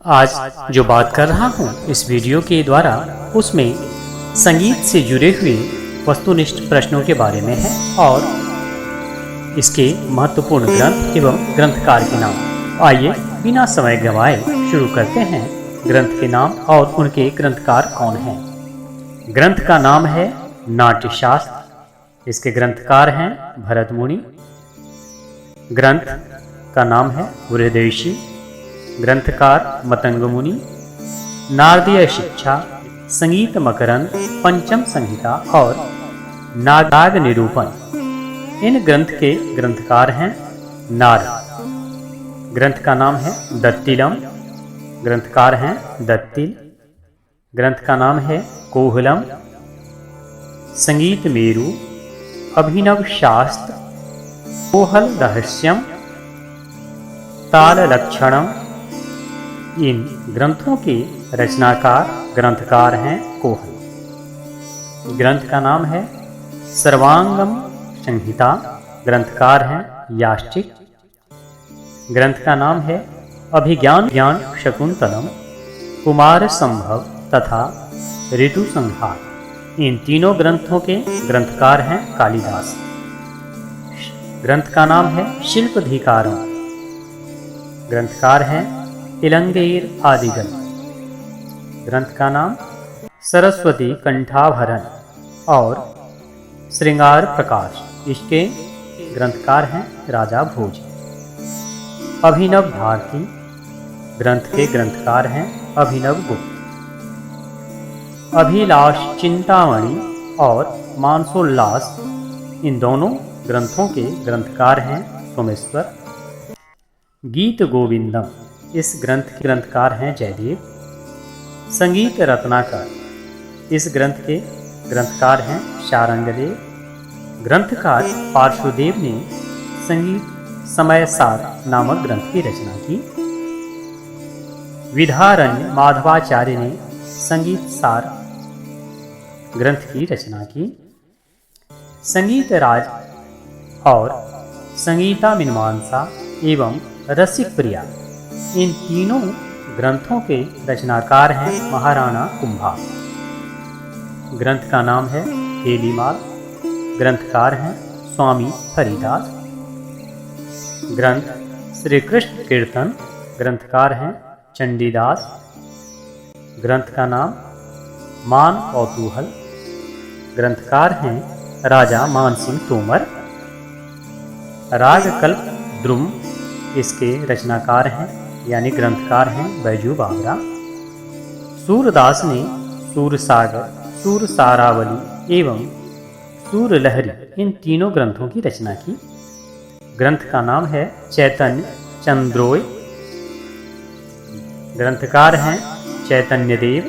आज जो बात कर रहा हूँ इस वीडियो के द्वारा उसमें संगीत से जुड़े हुए वस्तुनिष्ठ प्रश्नों के बारे में है और इसके महत्वपूर्ण ग्रंथ एवं ग्रंथकार के नाम। आइए बिना समय गंवाए शुरू करते हैं। ग्रंथ के नाम और उनके ग्रंथकार कौन हैं। ग्रंथ का नाम है नाट्यशास्त्र। इसके ग्रंथकार हैं भरत मुनि। ग्रंथ का नाम है बृहदेशी। ग्रंथकार मतंग मुनि। नारदीय शिक्षा, संगीत मकरंद, पंचम संहिता और नाग निरूपण, इन ग्रंथ के ग्रंथकार हैं नारद। ग्रंथ का नाम है दत्तिलम। ग्रंथकार हैं दत्तिल। ग्रंथ का नाम है कोहलम। संगीत मेरु, अभिनव शास्त्र, कोहल रहस्यम, ताल लक्षणम, इन ग्रंथों के रचनाकार ग्रंथकार हैं कोहल। ग्रंथ का नाम है सर्वांगम संहिता। ग्रंथकार हैं याश्चिक। ग्रंथ का नाम है अभिज्ञान ज्ञान शकुंतलम, कुमार संभव तथा ऋतु संहार, इन तीनों ग्रंथों के ग्रंथकार हैं कालिदास। ग्रंथ का नाम है शिल्पधिकारम। ग्रंथकार हैं इलंगेर आदिगल। ग्रंथ का नाम सरस्वती कंठाभरण और श्रृंगार प्रकाश, इसके ग्रंथकार हैं राजा भोज। अभिनव भारती, ग्रंथ के ग्रंथकार हैं अभिनव गुप्त। अभिलाष चिंतामणि और मानसोल्लास, इन दोनों ग्रंथों के ग्रंथकार हैं सोमेश्वर। गीत गोविंदम, इस ग्रंथ के ग्रंथकार हैं जयदेव। संगीत रत्नाकर, इस ग्रंथ के ग्रंथकार हैं शारंगदेव। ग्रंथकार पार्श्वदेव ने संगीत समय सार नामक ग्रंथ की रचना की। विधारण्य माधवाचार्य ने संगीत सार ग्रंथ की रचना की। संगीत राज और संगीता मीमांसा एवं रसिक प्रिया, इन तीनों ग्रंथों के रचनाकार हैं महाराणा कुंभा। ग्रंथ का नाम है केलीमाल। ग्रंथकार हैं स्वामी हरिदास। ग्रंथ श्री कृष्ण कीर्तन। ग्रंथकार हैं चंडीदास। ग्रंथ का नाम मान कौतूहल। ग्रंथकार हैं राजा मानसिंह तोमर। राग कल्प द्रुम, इसके रचनाकार हैं यानी ग्रंथकार हैं बैजू बावरा। सूरदास ने सूरसागर, सूरसारावली एवं सूरलहरी, इन तीनों ग्रंथों की रचना की। ग्रंथ का नाम है चैतन्य चंद्रोय। ग्रंथकार हैं चैतन्य देव।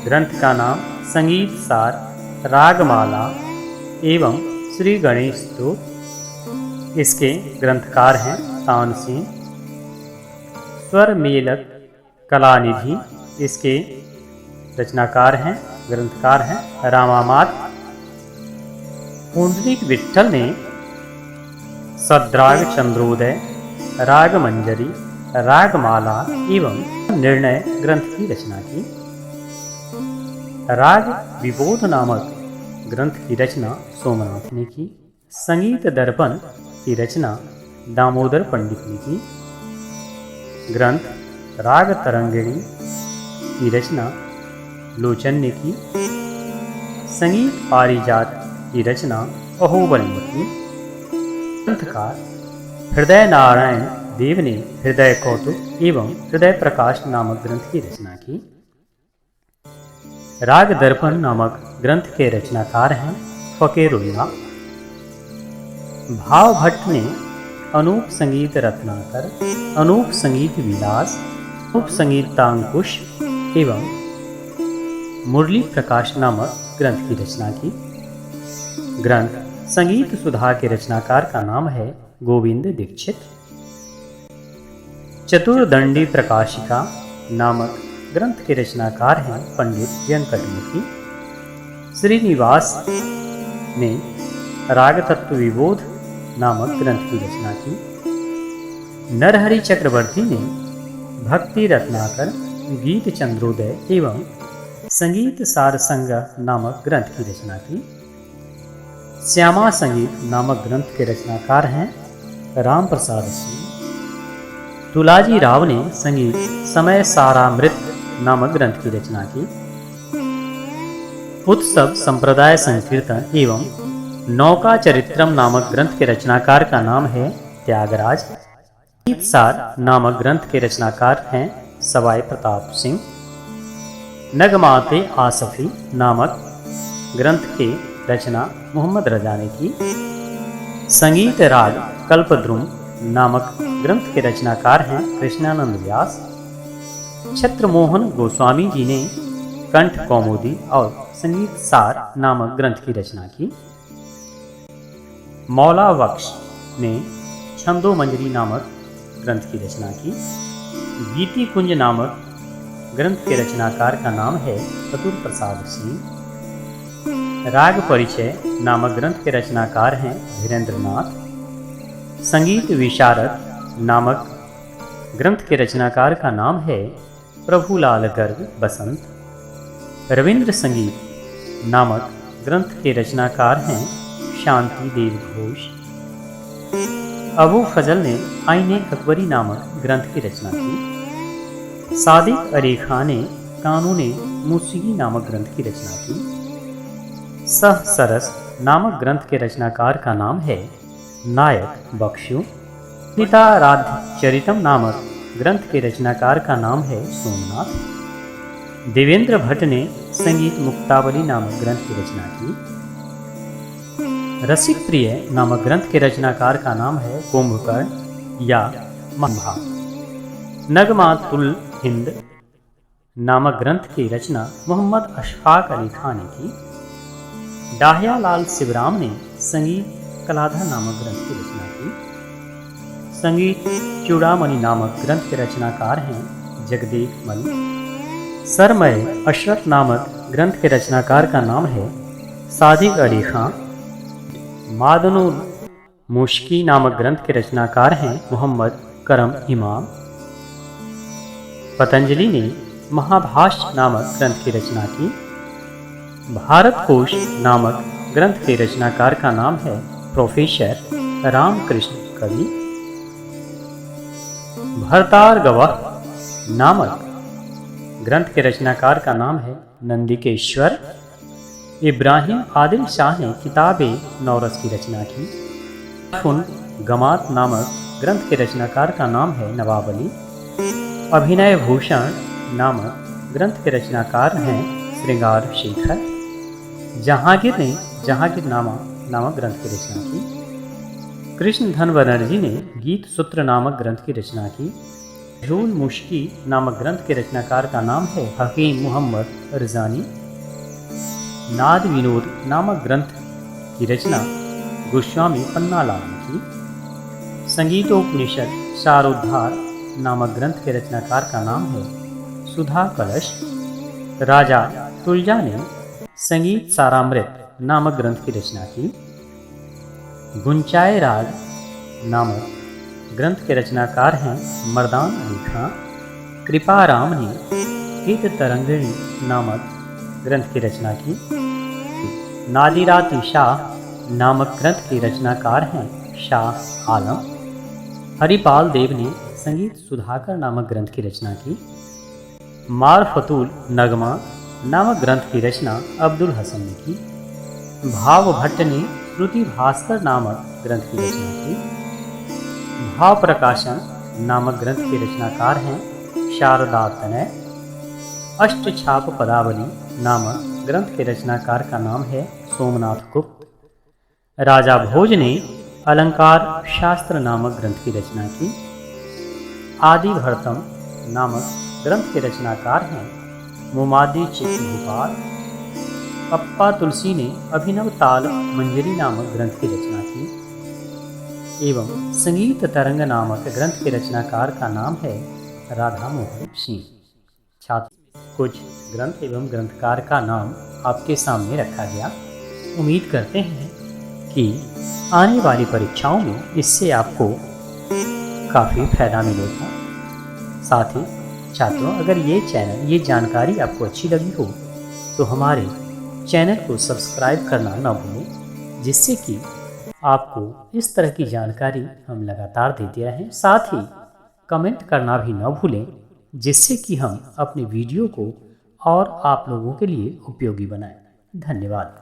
ग्रंथ का नाम संगीत सार, रागमाला एवं श्री गणेश स्तोत्र, इसके ग्रंथकार हैं तानसेन। स्वर मेलक कलानिधि, इसके रचनाकार हैं ग्रंथकार हैं रामामात। पुंडरीक विट्ठल ने सद्राग चंद्रोदय, राग मंजरी, रागमाला एवं निर्णय ग्रंथ की रचना की। राग विबोध नामक ग्रंथ की रचना सोमनाथ ने की। संगीत दर्पण की रचना दामोदर पंडित ने की। ग्रंथ राग तरंगिणी की रचना लोचन ने की। संगीत पारिजात की रचना अहोबल ने की। ग्रंथकार हृदय नारायण देव ने हृदय कौतुक एवं हृदय प्रकाश नामक ग्रंथ की रचना की। राग दर्पण नामक ग्रंथ के रचनाकार हैं फकीरुल्लाह। भाव भट्ट ने अनूप संगीत रत्नाकर, अनूप संगीत विलास, अनूप संगीतांकुश एवं मुरली प्रकाश नामक ग्रंथ की रचना की। ग्रंथ संगीत सुधा के रचनाकार का नाम है गोविंद दीक्षित। चतुर्दंडी प्रकाशिका नामक ग्रंथ के रचनाकार हैं पंडित वेंकटमुखी। श्रीनिवास ने राग तत्व विबोध नामक ग्रंथ की रचना की। नरहरि चक्रवर्ती ने भक्ति रत्नाकर, गीत चंद्रोदय एवं संगीत सार संग्रह नामक ग्रंथ की रचना की। श्यामा संगीत नामक ग्रंथ के रचनाकार हैं राम प्रसाद सिंह। तुलाजी राव ने संगीत समय सारामृत नामक ग्रंथ की रचना की। उत्सव संप्रदाय संकीर्तन एवं नौका चरित्रम नामक ग्रंथ के रचनाकार का नाम है त्यागराज। संगीत सार नामक ग्रंथ के रचनाकार हैं सवाई प्रताप सिंह। नगमाते आसफी नामक ग्रंथ के रचना मोहम्मद रजा ने की। संगीत राग कल्पद्रुम नामक ग्रंथ के रचनाकार हैं कृष्णानंद व्यास। छत्रमोहन गोस्वामी जी ने कंठ कौमुदी और संगीत सार नामक ग्रंथ की रचना की। मौला बख्श ने छंदोमंजरी नामक ग्रंथ की रचना की। गीति कुंज नामक ग्रंथ के रचनाकार का नाम है चतुर प्रसाद सिंह। राग परिचय नामक ग्रंथ के रचनाकार हैं धीरेन्द्र नाथ। संगीत विशारद नामक ग्रंथ के रचनाकार का नाम है प्रभुलाल गर्ग बसंत। रविंद्र संगीत नामक ग्रंथ के रचनाकार हैं शांति देव घोष। अबू फजल ने आईने अकबरी नामक ग्रंथ की रचना की। सादिक अली खान ने कानून मूसीकी नामक ग्रंथ की रचना की। सह सरस नामक ग्रंथ के रचनाकार का नाम है नायक बख्शु। पिता राध्य चरितम नामक ग्रंथ के रचनाकार का नाम है सोमनाथ। देवेंद्र भट्ट ने संगीत मुक्तावली नामक ग्रंथ की रचना की। रसिक प्रिय नामक ग्रंथ के रचनाकार का नाम है कुंभकर्ण या मंभा। नगमातुल हिंद नामक ग्रंथ की रचना मोहम्मद अशफाक अली खान ने की। डाहिया लाल शिवराम ने संगीत कलाधा नामक ग्रंथ की रचना की। संगीत चूड़ामणि नामक ग्रंथ के रचनाकार हैं जगदेव मल। सरमय अशरफ नामक ग्रंथ के रचनाकार का नाम है सादिक अली खां। मादनुल मुश्की नामक ग्रंथ के रचनाकार हैं मोहम्मद करम इमाम। पतंजलि ने महाभाष्य नामक ग्रंथ की रचना की। भारत कोश नामक ग्रंथ के रचनाकार का नाम है प्रोफेसर रामकृष्ण कवि। भरतार गवाह नामक ग्रंथ के रचनाकार का नाम है नंदिकेश्वर। इब्राहिम आदिल शाह ने किताबे नौरस की रचना की। गमात नामक ग्रंथ के रचनाकार का नाम है नवाब अली। अभिनय भूषण नामक ग्रंथ के रचनाकार हैं श्रृंगार शेखर। जहांगीर ने जहांगीरनामा नामक ग्रंथ की रचना की। कृष्ण धन बनर्जी ने गीत सूत्र नामक ग्रंथ की रचना की। झूल मुश्की नामक ग्रंथ के रचनाकार का नाम है हकीम मोहम्मद रजानी। नाद विनोद नामक ग्रंथ की रचना गोस्वामी पन्नालाल ने की। संगीतोपनिषद सारोद्धार नामक ग्रंथ के रचनाकार का नाम है सुधा कलश। राजा तुलजा ने संगीत सारामृत नामक ग्रंथ की रचना की। गुंचाए राग नामक ग्रंथ के रचनाकार हैं मर्दान अली खां। कृपाराम ने गीत तरंगिणी नामक ग्रंथ की रचना की। नादिराती शाह नामक ग्रंथ के रचनाकार हैं शाह आलम। हरिपाल देव ने संगीत सुधाकर नामक ग्रंथ की रचना की। मारफतुल नगमा नामक ग्रंथ की रचना अब्दुल हसन ने की। भाव भट्ट ने श्रुति भास्कर नामक ग्रंथ की रचना की। भाव प्रकाशन नामक ग्रंथ के रचनाकार हैं शारदा तनय। अष्टछाप पदावली नामक ग्रंथ के रचनाकार का नाम है सोमनाथ गुप्त। राजा भोज ने अलंकार शास्त्र नामक ग्रंथ की रचना की। आदि भरतम नामक ग्रंथ के रचनाकार हैं मुमादी चित्त भोपाल। पप्पा तुलसी ने अभिनव ताल मंजरी नामक ग्रंथ की रचना की। एवं संगीत तरंग नामक ग्रंथ के रचनाकार का नाम है राधा मोहन सिंह। छात्र कुछ ग्रंथ एवं ग्रंथकार का नाम आपके सामने रखा गया। उम्मीद करते हैं कि आने वाली परीक्षाओं में इससे आपको काफ़ी फायदा मिलेगा। साथ ही छात्रों, अगर ये जानकारी आपको अच्छी लगी हो तो हमारे चैनल को सब्सक्राइब करना न भूलें, जिससे कि आपको इस तरह की जानकारी हम लगातार देते रहें। साथ ही कमेंट करना भी न भूलें, जिससे कि हम अपने वीडियो को और आप लोगों के लिए उपयोगी बनाएं। धन्यवाद।